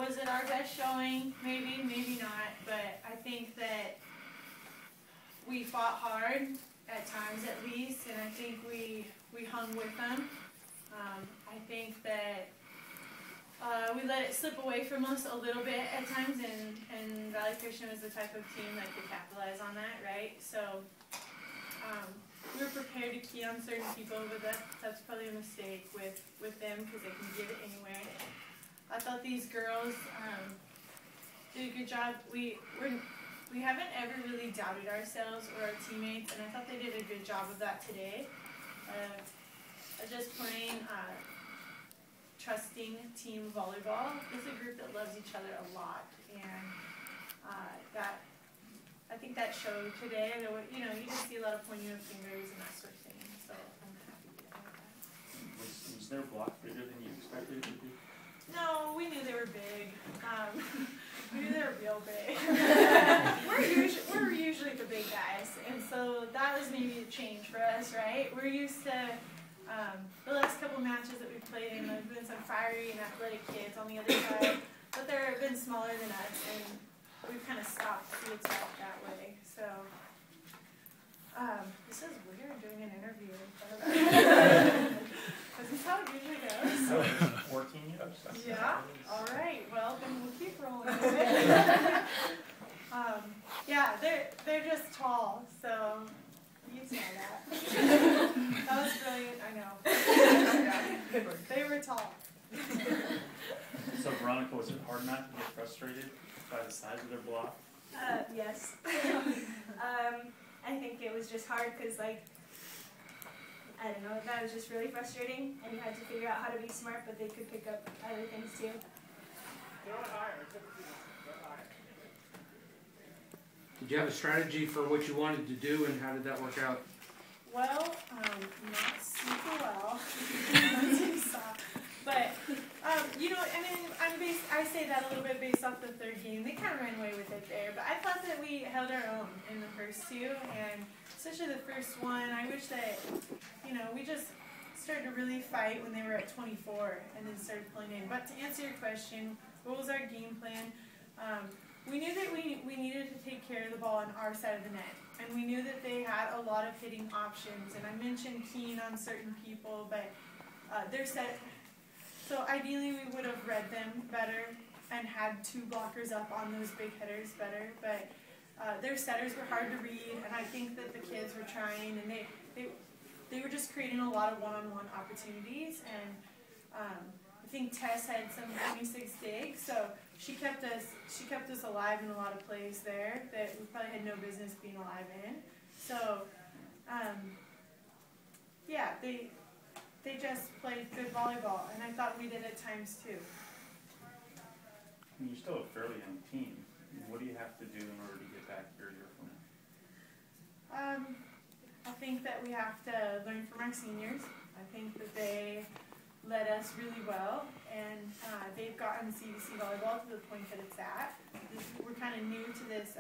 Was it our best showing? Maybe, maybe not, but I think that we fought hard at times at least, and I think we hung with them. I think that we let it slip away from us a little bit at times, and Valley Christian was the type of team that could capitalize on that, right? So we were prepared to key on certain people, but that's probably a mistake with them because they can give it anywhere. I thought these girls did a good job. We haven't ever really doubted ourselves or our teammates, and I thought they did a good job of that today. Just playing trusting team volleyball. It's a group that loves each other a lot, and I think that showed today. There were, you just see a lot of pointing of fingers and that sort of thing. So I'm happy about that. Was their block bigger than you expected it to be? No, we knew they were big. We knew they were real big. we're usually the big guys, and so that was maybe a change for us, right? We're used to the last couple matches that we played in. There's been some fiery and athletic kids on the other side, but they've been smaller than us, and we've kind of stopped the attack that way. So this is weird doing an interview in front of us. Is this how it usually goes? 14 years. Yeah. All right. Well, then we'll keep rolling. Yeah, they're just tall, so you know that. That was brilliant. I know. They were tall. So Veronica, was it hard not to get frustrated by the size of their block? Yes. I think it was just hard because, I don't know, that was just really frustrating, and you had to figure out how to be smart, but they could pick up other things too. Did you have a strategy for what you wanted to do, and how did that work out? Well, not super well. But, I say that a little bit based off the third game. They kind of ran away with it there, but I thought that we held our own in the first two, and especially the first one. I wish that, we just started to really fight when they were at 24 and then started pulling in. But to answer your question, what was our game plan? We knew that we needed to take care of the ball on our side of the net, and we knew that they had a lot of hitting options, and I mentioned keying on certain people, but they're set. So ideally we would have read them better and had two blockers up on those big hitters better, but their setters were hard to read, and I think that the kids were trying, and they were just creating a lot of one-on-one opportunities, and I think Tess had some 26 digs, so she kept us alive in a lot of plays there that we probably had no business being alive in. So yeah, they just played good volleyball, and I thought we did at times too. You're still a fairly young team. What do you have to do in order to get back here a year from now? I think that we have to learn from our seniors. I think that they led us really well, and they've gotten CBC volleyball to the point that it's at. We're kind of new to this.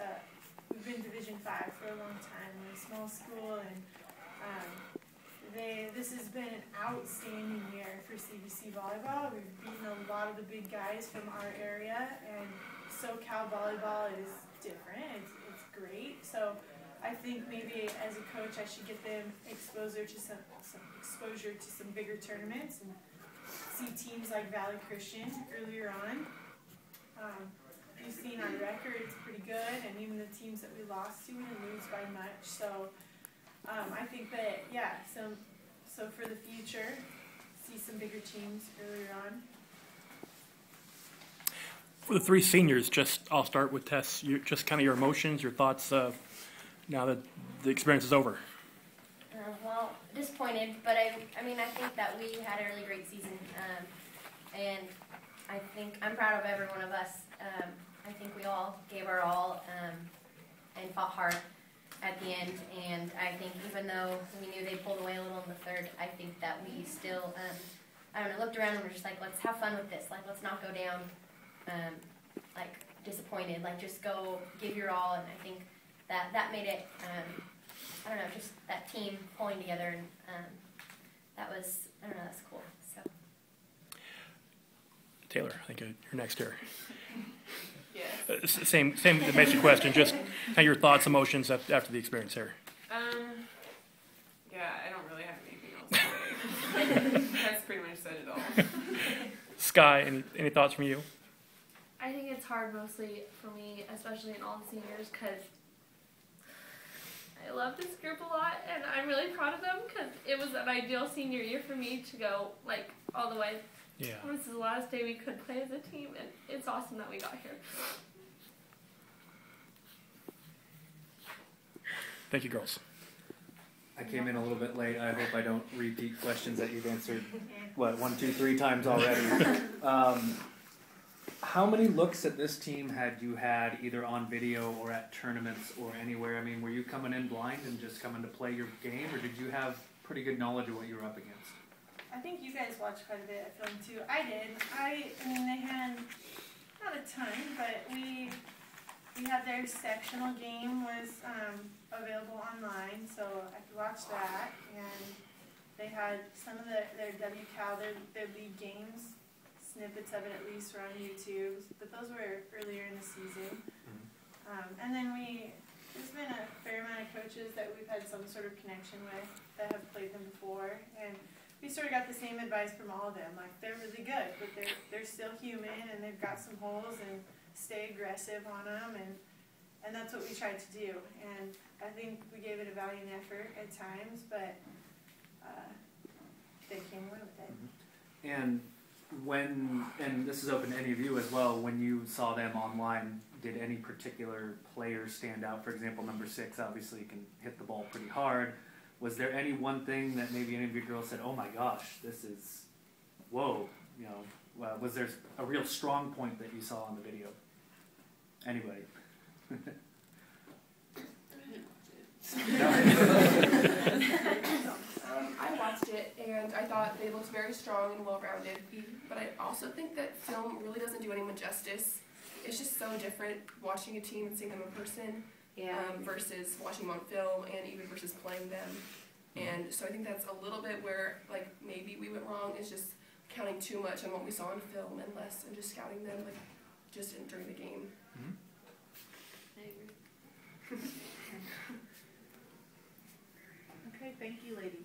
We've been Division 5 for a long time. We're a small school, and this has been an outstanding year for CBC volleyball. We've beaten a lot of the big guys from our area, and SoCal volleyball is different. It's great. So I think maybe as a coach I should get them exposure to some bigger tournaments and see teams like Valley Christian earlier on. You've seen our record, it's pretty good, and even the teams that we lost to, we didn't lose by much. So I think that, yeah, so for the future, see some bigger teams earlier on. For the three seniors, I'll start with Tess. Just kind of your emotions, your thoughts now that the experience is over. Well, disappointed, but I think that we had a really great season, and I think I'm proud of every one of us. I think we all gave our all and fought hard at the end, and I think even though we knew they pulled away a little in the third, I think that we still, looked around and were just like, let's have fun with this, let's not go down, disappointed, just go give your all, and I think that made it, just that team pulling together, and that was, that's cool, so. Taylor, I think you're next here. Yes. Same basic question, just kind of your thoughts, emotions after the experience here. Yeah, I don't really have anything else to say. That's pretty much said it all. Sky, any thoughts from you? I think it's hard mostly for me, especially in all the seniors, because I love this group a lot, and I'm really proud of them because it was an ideal senior year for me to go like all the way. Yeah. This is the last day we could play as a team, and it's awesome that we got here. Thank you, girls. I came in a little bit late. I hope I don't repeat questions that you've answered, 1, 2, 3 times already. How many looks at this team had you had either on video or at tournaments or anywhere? I mean, were you coming in blind and just coming to play your game, or did you have pretty good knowledge of what you were up against? I think you guys watched quite a bit of film too. I did. I mean, they had not a ton, but we had their sectional game was available online, so I could watch that. And they had some of their WCAL, their league games, snippets of it at least were on YouTube, but those were earlier in the season. And then there's been a fair amount of coaches that we've had some sort of connection with that have played them before, and we sort of got the same advice from all of them. Like, they're really good, but they're still human, and they've got some holes, and stay aggressive on them, and that's what we tried to do. And I think we gave it a valiant effort at times, but they came away with it. And and this is open to any of you as well, when you saw them online, did any particular player stand out? For example, number 6 obviously can hit the ball pretty hard. Was there any one thing that maybe any of your girls said, oh my gosh, this is, whoa, you know, was there a real strong point that you saw on the video? Anybody? I watched it and I thought they looked very strong and well-rounded, but I also think that film really doesn't do anyone justice. It's just so different watching a team and seeing them in person versus watching them on film, and even versus playing them. And so I think that's a little bit where like maybe we went wrong, is just counting too much on what we saw on film and less on just scouting them like just during the game. Okay, thank you, ladies.